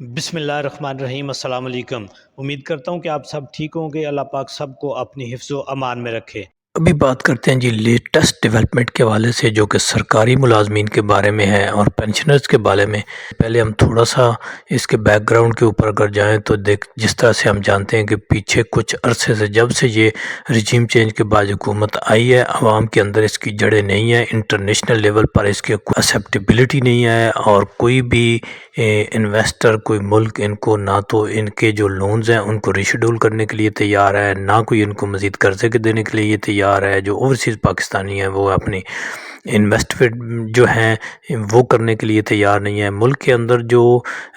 بسم اللہ الرحمن الرحیم۔ السلام علیکم۔ امید کرتا ہوں کہ آپ سب ٹھیک ہوں گے۔ اللہ پاک سب کو اپنی حفظ و امان میں رکھے۔ ابھی بات کرتے ہیں جی لیٹسٹ ڈیولپمنٹ کے حوالے سے، جو کہ سرکاری ملازمین کے بارے میں ہے اور پینشنرز کے بارے میں۔ پہلے ہم تھوڑا سا اس کے بیک گراؤنڈ کے اوپر اگر جائیں تو جس طرح سے ہم جانتے ہیں کہ پیچھے کچھ عرصے سے، جب سے یہ رجیم چینج کے بعد حکومت آئی ہے، عوام کے اندر اس کی جڑیں نہیں ہیں، انٹرنیشنل لیول پر اس کی ایکسیپٹیبلٹی نہیں ہے، اور کوئی بھی انویسٹر، کوئی ملک ان کو نہ تو ان کے جو لونز ہیں ان کو ریشیڈول کرنے کے لیے تیار ہے، نہ کوئی ان کو مزید قرضے کے دینے کے لیے تیار ہے۔ جو اوورسیز پاکستانی ہیں وہ اپنی انویسٹمنٹ جو ہیں وہ کرنے کے لیے تیار نہیں ہے۔ ملک کے اندر جو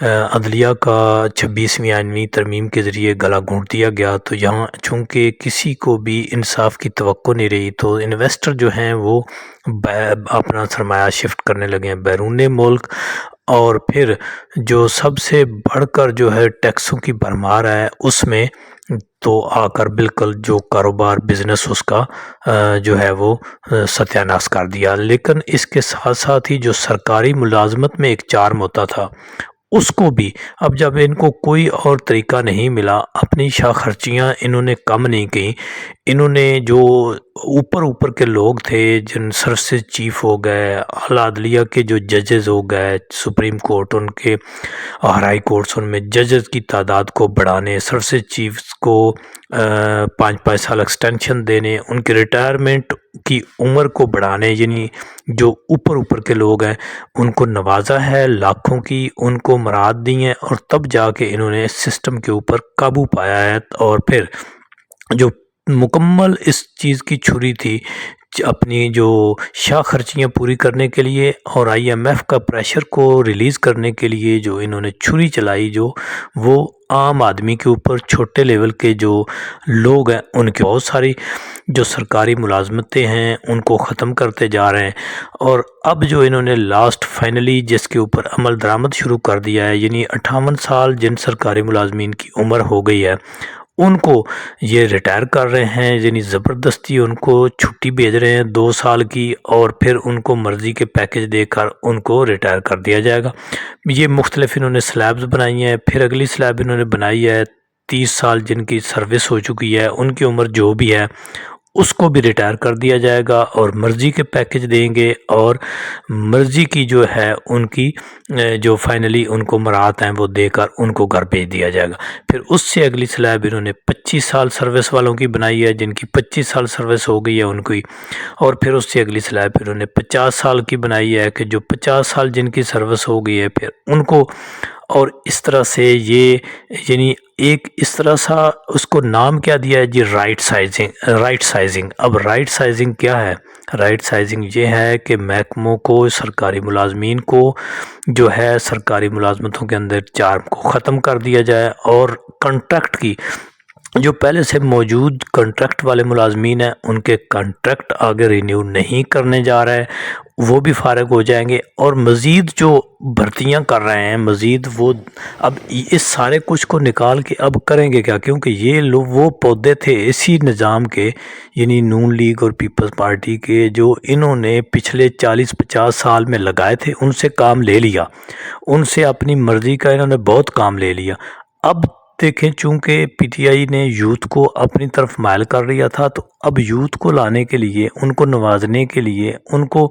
عدلیہ کا 26ویں آئینی ترمیم کے ذریعے گلا گھونٹ دیا گیا، تو یہاں چونکہ کسی کو بھی انصاف کی توقع نہیں رہی، تو انویسٹر جو ہیں وہ اپنا سرمایہ شفٹ کرنے لگے ہیں بیرون ملک۔ اور پھر جو سب سے بڑھ کر جو ہے ٹیکسوں کی بھرمار ہے، اس میں تو آ کر بالکل جو کاروبار بزنس اس کا جو ہے وہ ستیہ ناش کر دیا۔ لیکن اس کے ساتھ ساتھ ہی جو سرکاری ملازمت میں ایک چارم ہوتا تھا، اس کو بھی اب جب ان کو کوئی اور طریقہ نہیں ملا، اپنی شاہ خرچیاں انہوں نے کم نہیں کیں۔ انہوں نے جو اوپر کے لوگ تھے، جن سروسز چیف ہو گئے، اعلیٰ عدلیہ کے جو ججز ہو گئے، سپریم کورٹ ان کے اور ہائی کورٹس، ان میں ججز کی تعداد کو بڑھانے، سروسز چیفز کو 5 سال ایکسٹینشن دینے، ان کے ریٹائرمنٹ کی عمر کو بڑھانے، یعنی جو اوپر کے لوگ ہیں ان کو نوازا ہے، لاکھوں کی ان کو مراد دی ہیں، اور تب جا کے انہوں نے سسٹم کے اوپر قابو پایا ہے۔ اور پھر جو مکمل اس چیز کی چھری تھی، اپنی جو شاہ خرچیاں پوری کرنے کے لیے اور آئی ایم ایف کا پریشر کو ریلیز کرنے کے لیے، جو انہوں نے چھری چلائی، جو وہ عام آدمی کے اوپر، چھوٹے لیول کے جو لوگ ہیں ان کے بہت ساری جو سرکاری ملازمتیں ہیں ان کو ختم کرتے جا رہے ہیں۔ اور اب جو انہوں نے لاسٹ فائنلی جس کے اوپر عمل درآمد شروع کر دیا ہے، یعنی 58 سال جن سرکاری ملازمین کی عمر ہو گئی ہے، ان کو یہ ریٹائر کر رہے ہیں، یعنی زبردستی ان کو چھٹی بھیج رہے ہیں 2 سال کی، اور پھر ان کو مرضی کے پیکج دے کر ان کو ریٹائر کر دیا جائے گا۔ یہ مختلف انہوں نے سلیبز بنائی ہیں۔ پھر اگلی سلیب انہوں نے بنائی ہے 30 سال جن کی سروس ہو چکی ہے، ان کی عمر جو بھی ہے اس کو بھی ریٹائر کر دیا جائے گا، اور مرضی کے پیکج دیں گے، اور مرضی کی جو ہے ان کی جو فائنلی ان کو مراد ہیں وہ دے کر ان کو گھر بھیج دیا جائے گا۔ پھر اس سے اگلی سلیب انہوں نے 25 سال سروس والوں کی بنائی ہے، جن کی 25 سال سروس ہو گئی ہے ان کی، اور پھر اس سے اگلی سلیب انہوں نے 50 سال کی بنائی ہے، کہ جو 50 سال جن کی سروس ہو گئی ہے پھر ان کو، اور اس طرح سے یہ یعنی ایک اس طرح سا اس کو نام کیا دیا ہے جی، رائٹ سائزنگ۔ اب رائٹ سائزنگ کیا ہے؟ رائٹ سائزنگ یہ ہے کہ محکموں کو، سرکاری ملازمین کو جو ہے سرکاری ملازمتوں کے اندر چارم کو ختم کر دیا جائے، اور کنٹریکٹ کی جو پہلے سے موجود کنٹریکٹ والے ملازمین ہیں ان کے کنٹریکٹ آگے رینیو نہیں کرنے جا رہے، وہ بھی فارغ ہو جائیں گے، اور مزید جو بھرتیاں کر رہے ہیں، مزید وہ اب اس سارے کچھ کو نکال کے اب کریں گے کیا؟ کیونکہ یہ لوگ وہ پودے تھے اسی نظام کے، یعنی نون لیگ اور پیپلز پارٹی کے، جو انہوں نے پچھلے 40-50 سال میں لگائے تھے، ان سے کام لے لیا، ان سے اپنی مرضی کا انہوں نے بہت کام لے لیا۔ اب دیکھیں، چونکہ پی ٹی آئی نے یوتھ کو اپنی طرف مائل کر لیا تھا، تو اب یوتھ کو لانے کے لیے، ان کو نوازنے کے لیے، ان کو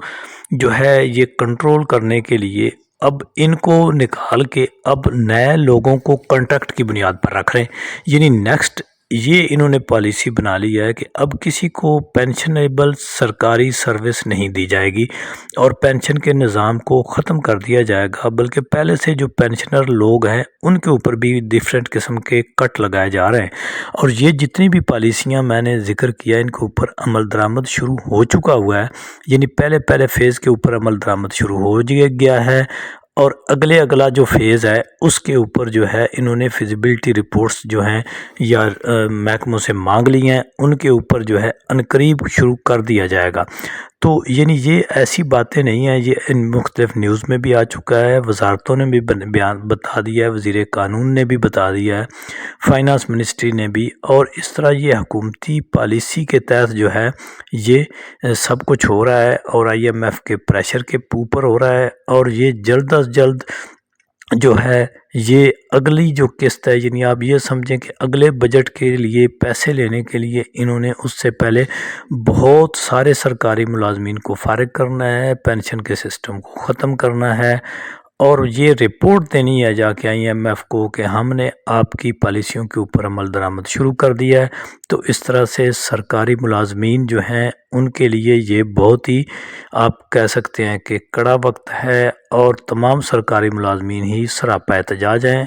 جو ہے یہ کنٹرول کرنے کے لیے، اب ان کو نکال کے اب نئے لوگوں کو کنٹریکٹ کی بنیاد پر رکھ رہے ہیں۔ یعنی نیکسٹ یہ انہوں نے پالیسی بنا لی ہے کہ اب کسی کو پینشنیبل سرکاری سروس نہیں دی جائے گی، اور پینشن کے نظام کو ختم کر دیا جائے گا، بلکہ پہلے سے جو پینشنر لوگ ہیں ان کے اوپر بھی ڈیفرنٹ قسم کے کٹ لگائے جا رہے ہیں۔ اور یہ جتنی بھی پالیسیاں میں نے ذکر کیا، ان کے اوپر عمل درآمد شروع ہو چکا ہوا ہے، یعنی پہلے فیز کے اوپر عمل درآمد شروع ہو گیا ہے، اور اگلا جو فیز ہے اس کے اوپر جو ہے انہوں نے فیزیبلٹی رپورٹس جو ہیں یا محکموں سے مانگ لی ہیں، ان کے اوپر جو ہے عنقریب شروع کر دیا جائے گا۔ تو یعنی یہ ایسی باتیں نہیں ہیں، یہ ان مختلف نیوز میں بھی آ چکا ہے، وزارتوں نے بھی بیان بتا دیا ہے، وزیر قانون نے بھی بتا دیا ہے، فائنانس منسٹری نے بھی، اور اس طرح یہ حکومتی پالیسی کے تحت جو ہے یہ سب کچھ ہو رہا ہے، اور آئی ایم ایف کے پریشر کے اوپر ہو رہا ہے، اور یہ جلد از جلد جو ہے یہ اگلی جو قسط ہے، یعنی آپ یہ سمجھیں کہ اگلے بجٹ کے لیے پیسے لینے کے لیے انہوں نے اس سے پہلے بہت سارے سرکاری ملازمین کو فارغ کرنا ہے، پینشن کے سسٹم کو ختم کرنا ہے، اور یہ رپورٹ دینی ہے جا کے IMF کو کہ ہم نے آپ کی پالیسیوں کے اوپر عمل درآمد شروع کر دیا ہے۔ تو اس طرح سے سرکاری ملازمین جو ہیں ان کے لیے یہ بہت ہی آپ کہہ سکتے ہیں کہ کڑا وقت ہے، اور تمام سرکاری ملازمین ہی سراپا احتجاج ہیں۔